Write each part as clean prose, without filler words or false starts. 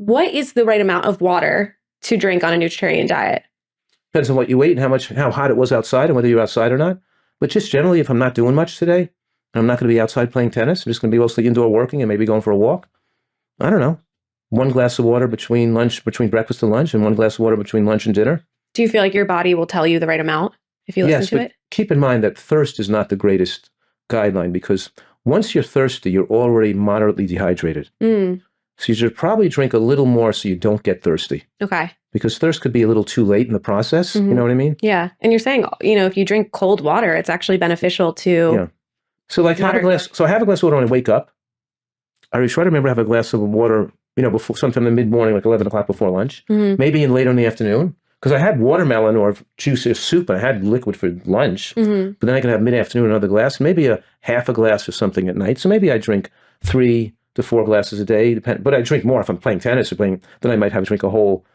what is the right amount of water to drink on a Nutritarian diet? Depends on what you ate and how hot it was outside and whether you're outside or not. But just generally, if I'm not doing much today, and I'm not going to be outside playing tennis, I'm just going to be mostly indoor working and maybe going for a walk, I don't know, 1 glass of water between breakfast and lunch, and 1 glass of water between lunch and dinner. Do you feel like your body will tell you the right amount if you listen to it? Keep in mind that thirst is not the greatest guideline, because once you're thirsty, you're already moderately dehydrated. So you should probably drink a little more so you don't get thirsty. Okay. Because thirst could be a little too late in the process. You know what I mean? Yeah. And you're saying, if you drink cold water, it's actually beneficial to... Yeah. So I have a glass of water when I wake up. I try to remember to have a glass of water, before, sometime in the mid-morning, like 11 o'clock before lunch. Maybe later in the afternoon. Because I had watermelon or juice or soup, and I had liquid for lunch. But then I could have mid-afternoon another glass, maybe a half a glass or something at night. So maybe I drink 3 to 4 glasses a day, but I drink more if I'm playing tennis then I might have to drink a whole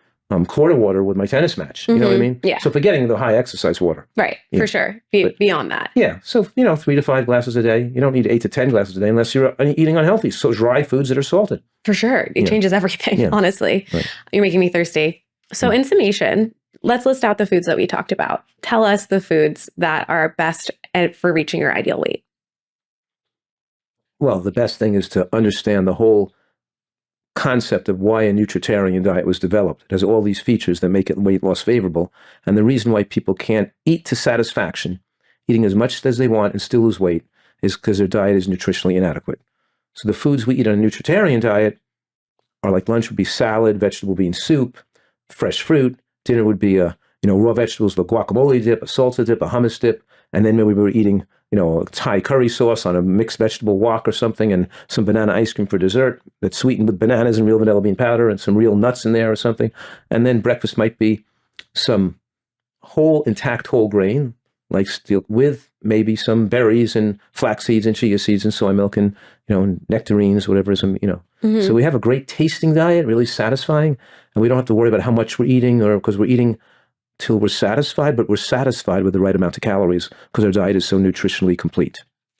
quart of water with my tennis match. You know what I mean? Yeah. So forgetting the high exercise water. Right, for sure. Beyond that. Yeah. So, 3 to 5 glasses a day. You don't need 8 to 10 glasses a day unless you're eating unhealthy. So dry foods that are salted. For sure. It changes everything, honestly. Right. You're making me thirsty. So in summation, let's list out the foods that we talked about. Tell us the foods that are best for reaching your ideal weight. Well, the best thing is to understand the whole concept of why a Nutritarian diet was developed. It has all these features that make it weight loss favorable. And the reason why people can't eat to satisfaction, eating as much as they want and still lose weight, is because their diet is nutritionally inadequate. So the foods we eat on a Nutritarian diet are like lunch would be salad, vegetable bean soup, fresh fruit. Dinner would be raw vegetables, the guacamole dip, a salsa dip, a hummus dip. And then maybe we were eating a Thai curry sauce on a mixed vegetable wok or something, and some banana ice cream for dessert that's sweetened with bananas and real vanilla bean powder and some real nuts in there or something. And then breakfast might be some intact whole grain, with maybe some berries and flax seeds and chia seeds and soy milk and, nectarines, whatever is, So we have a great tasting diet, really satisfying, and we don't have to worry about how much we're eating because we're eating till we're satisfied, but we're satisfied with the right amount of calories because our diet is so nutritionally complete.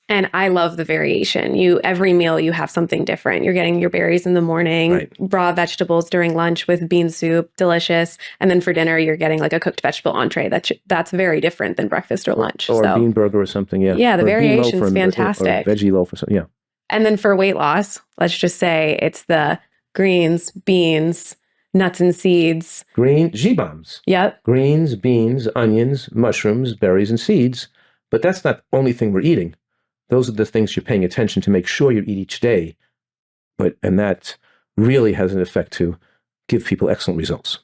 And I love the variation. Every meal you have something different. You're getting your berries in the morning, raw vegetables during lunch with bean soup, delicious. And then for dinner, you're getting like a cooked vegetable entree. That's very different than breakfast or lunch. Or a bean burger or something, yeah. Yeah, the variation is fantastic. Or a veggie loaf or something, yeah. And then for weight loss, let's just say it's the greens, beans, nuts and seeds. G-bombs. Yep. Greens, beans, onions, mushrooms, berries, and seeds. But that's not the only thing we're eating. Those are the things you're paying attention to make sure you eat each day. And that really has an effect to give people excellent results.